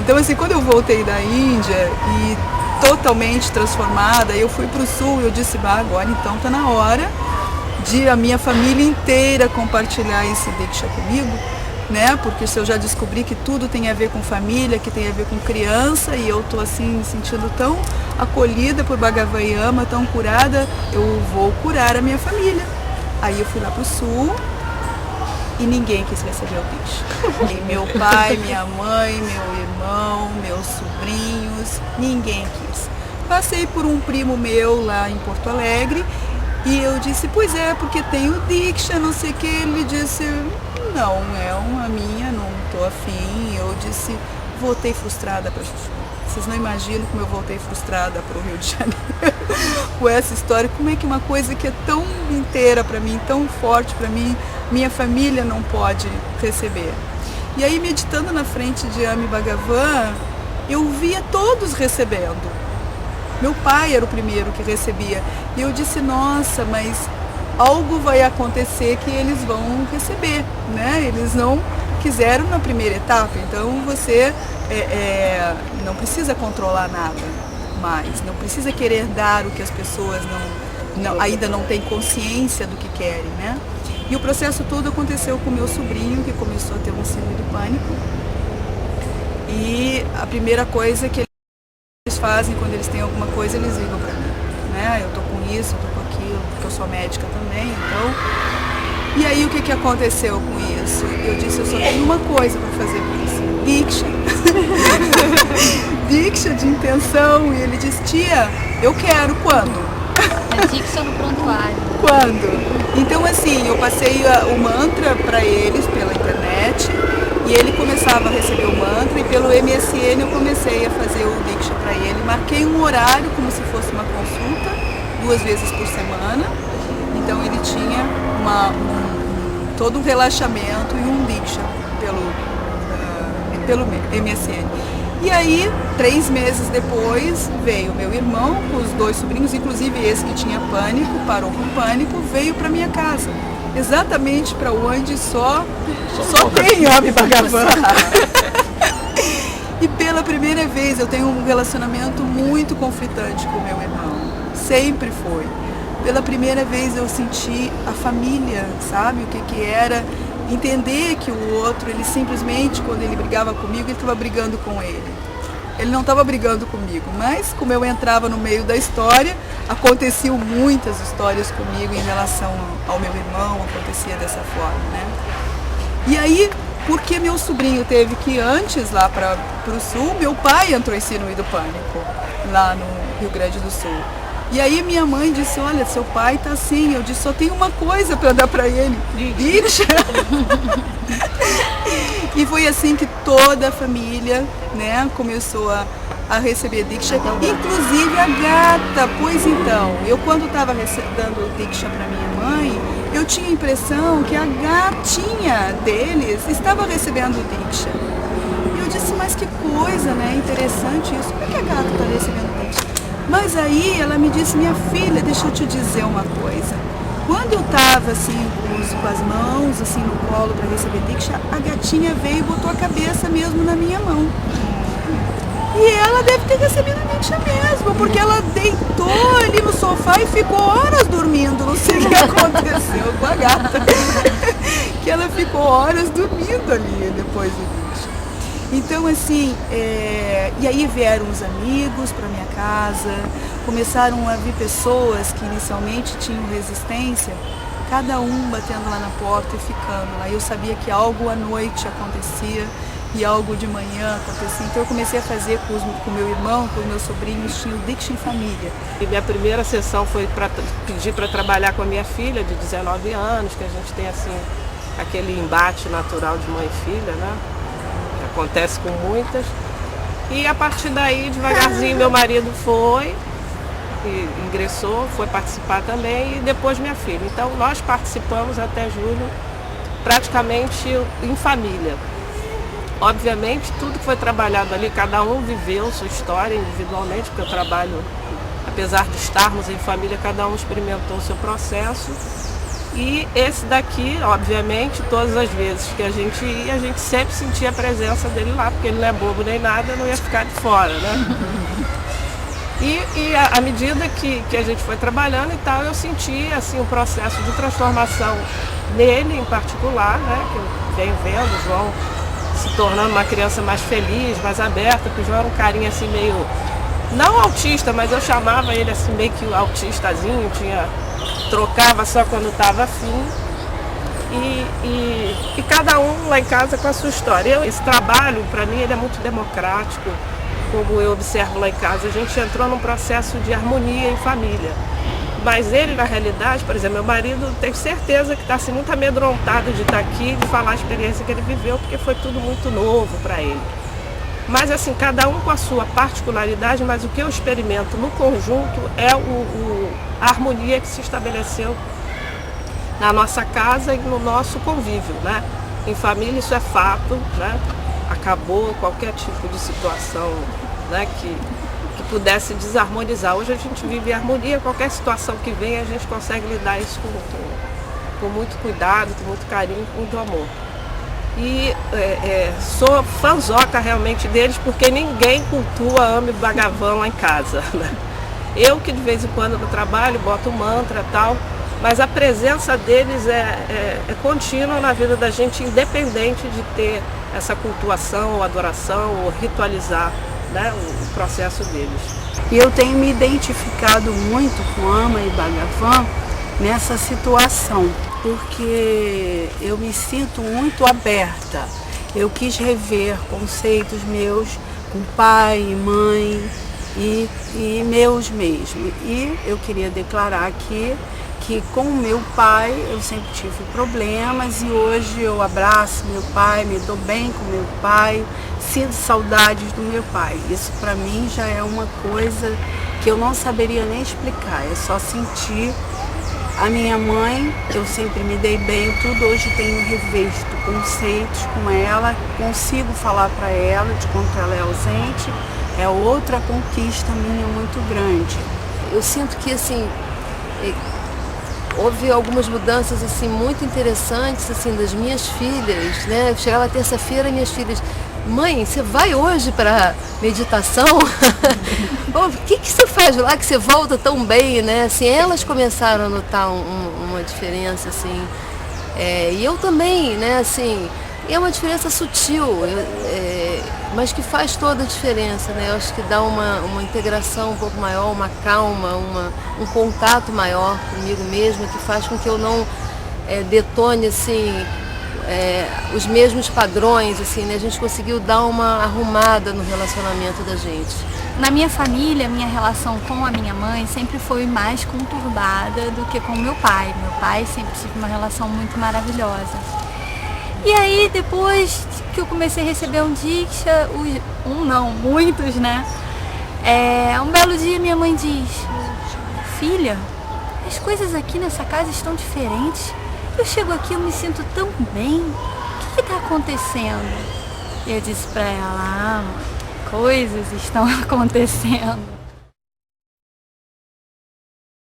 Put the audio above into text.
Então assim, quando eu voltei da Índia e totalmente transformada, eu fui para o Sul e eu disse, bah, agora então tá na hora de a minha família inteira compartilhar esse Diksha comigo, né? Porque se eu já descobri que tudo tem a ver com família, que tem a ver com criança, e eu tô assim me sentindo tão acolhida por Bhagavayama, tão curada, eu vou curar a minha família. Aí eu fui lá pro Sul e ninguém quis receber o Diksha. E meu pai, minha mãe, meu irmão, meus sobrinhos, ninguém quis. Passei por um primo meu lá em Porto Alegre e eu disse, pois é, porque tem o Diksha, não sei o que. Ele disse, não, é uma minha, não tô afim. Eu disse, voltei frustrada para Chuchu. Vocês não imaginam como eu voltei frustrada para o Rio de Janeiro com essa história. Como é que uma coisa que é tão inteira para mim, tão forte para mim, minha família não pode receber. E aí, meditando na frente de Ami Bhagavan, eu via todos recebendo. Meu pai era o primeiro que recebia. E eu disse, nossa, mas algo vai acontecer que eles vão receber, né? Eles não quiseram na primeira etapa, então você não precisa controlar nada mais, não precisa querer dar o que as pessoas ainda não têm consciência do que querem, né? E o processo todo aconteceu com o meu sobrinho, que começou a ter um síndrome do pânico. E a primeira coisa que eles fazem quando eles têm alguma coisa, eles ligam para mim, né? Eu tô com isso, eu tô com aquilo, porque eu sou médica também, então... E aí o que aconteceu com isso? Eu disse, eu só tenho uma coisa para fazer por isso, Diksha. Diksha de intenção. E ele disse, tia, eu quero, quando? A Diksha no prontuário. Quando? Então assim, eu passei o mantra para eles pela internet e ele começava a receber o mantra e pelo MSN eu comecei a fazer o Diksha para ele. Marquei um horário como se fosse uma consulta, 2 vezes por semana. Então ele tinha todo um relaxamento e um Diksha pelo MSN. E aí, 3 meses depois, veio meu irmão com os 2 sobrinhos, inclusive esse que tinha pânico, parou com pânico, veio para minha casa. Exatamente para onde só tem Ami Bhagavan. E pela primeira vez eu tenho um relacionamento muito conflitante com meu irmão. Sempre foi. Pela primeira vez eu senti a família, sabe? O que era entender que o outro, ele simplesmente, quando ele brigava comigo, ele estava brigando com ele. Ele não estava brigando comigo, mas como eu entrava no meio da história, aconteciam muitas histórias comigo em relação ao meu irmão, acontecia dessa forma, né? E aí, porque meu sobrinho teve que ir antes lá para o Sul, meu pai entrou em síndrome do pânico, lá no Rio Grande do Sul. E aí minha mãe disse, olha, seu pai tá assim. Eu disse, só tem uma coisa para dar para ele, Diksha. E foi assim que toda a família, né, começou a receber Diksha, inclusive a gata. Pois então, eu quando estava dando o Diksha para minha mãe, eu tinha a impressão que a gatinha deles estava recebendo o Diksha. E eu disse, mas que coisa, né, interessante isso. Como é que a gata está recebendo o Diksha? Mas aí ela me disse, minha filha, deixa eu te dizer uma coisa. Quando eu estava assim, com as mãos assim no colo para receber Diksha, a gatinha veio e botou a cabeça mesmo na minha mão. E ela deve ter recebido a Diksha mesmo, porque ela deitou ali no sofá e ficou horas dormindo. Não sei o que aconteceu com a gata. Que ela ficou horas dormindo ali depois do Diksha. Então assim, e aí vieram os amigos para minha casa, começaram a vir pessoas que inicialmente tinham resistência, cada um batendo lá na porta e ficando lá. Eu sabia que algo à noite acontecia e algo de manhã acontecia. Então eu comecei a fazer com meu irmão, com os meus sobrinhos, tinha o Diksha em família. E minha primeira sessão foi para pedir para trabalhar com a minha filha de 19 anos, que a gente tem assim aquele embate natural de mãe e filha, né? Acontece com muitas. E a partir daí, devagarzinho, meu marido foi, e ingressou, foi participar também, e depois minha filha. Então nós participamos até julho praticamente em família. Obviamente, tudo que foi trabalhado ali, cada um viveu sua história individualmente, porque eu trabalho, apesar de estarmos em família, cada um experimentou o seu processo. E esse daqui, obviamente, todas as vezes que a gente ia, a gente sempre sentia a presença dele lá, porque ele não é bobo nem nada, não ia ficar de fora, né? E à medida que a gente foi trabalhando e tal, eu senti assim, um processo de transformação nele em particular, né? Que eu venho vendo o João se tornando uma criança mais feliz, mais aberta, porque o João era um carinha assim meio, não autista, mas eu chamava ele assim meio que autistazinho, trocava só quando estava afim. E cada um lá em casa com a sua história. Esse trabalho, para mim, ele é muito democrático. Como eu observo lá em casa, a gente entrou num processo de harmonia em família. Mas ele, na realidade, por exemplo, meu marido, tenho certeza que está assim, muito amedrontado de estar aqui, de falar a experiência que ele viveu, porque foi tudo muito novo para ele. Mas assim, cada um com a sua particularidade, mas o que eu experimento no conjunto é a harmonia que se estabeleceu na nossa casa e no nosso convívio, né? Em família isso é fato, né? Acabou qualquer tipo de situação, né, que pudesse desarmonizar. Hoje a gente vive em harmonia, qualquer situação que vem a gente consegue lidar isso com muito cuidado, com muito carinho, com muito amor. E sou fãzoca realmente deles, porque ninguém cultua Ame Bhagavan lá em casa, né? Eu que de vez em quando no trabalho boto mantra e tal, mas a presença deles é contínua na vida da gente, independente de ter essa cultuação, ou adoração, ou ritualizar, né, o processo deles. E eu tenho me identificado muito com Ama e Bhagavan nessa situação, porque eu me sinto muito aberta. Eu quis rever conceitos meus com pai e mãe e meus mesmo. E eu queria declarar aqui que com o meu pai eu sempre tive problemas e hoje eu abraço meu pai, me dou bem com meu pai, sinto saudades do meu pai. Isso para mim já é uma coisa que eu não saberia nem explicar, é só sentir. A minha mãe, eu sempre me dei bem, tudo, hoje tenho revisto conceitos com ela, consigo falar para ela de quanto ela é ausente, é outra conquista minha muito grande. Eu sinto que assim, houve algumas mudanças assim muito interessantes assim das minhas filhas, né? Chegava terça-feira, minhas filhas: mãe, você vai hoje para meditação? O que você faz lá que você volta tão bem, né? Assim, elas começaram a notar uma diferença, assim. E eu também, né? Assim, é uma diferença sutil, mas que faz toda a diferença, né? Eu acho que dá uma integração um pouco maior, uma calma, um contato maior comigo mesma, que faz com que eu não detone, assim, os mesmos padrões, assim, né? A gente conseguiu dar uma arrumada no relacionamento da gente. Na minha família, minha relação com a minha mãe sempre foi mais conturbada do que com meu pai. Meu pai sempre tive uma relação muito maravilhosa. E aí, depois que eu comecei a receber um Diksha, muitos, né? Um belo dia minha mãe diz: filha, as coisas aqui nessa casa estão diferentes. Eu chego aqui, eu me sinto tão bem. O que está acontecendo? Eu disse para ela: coisas estão acontecendo.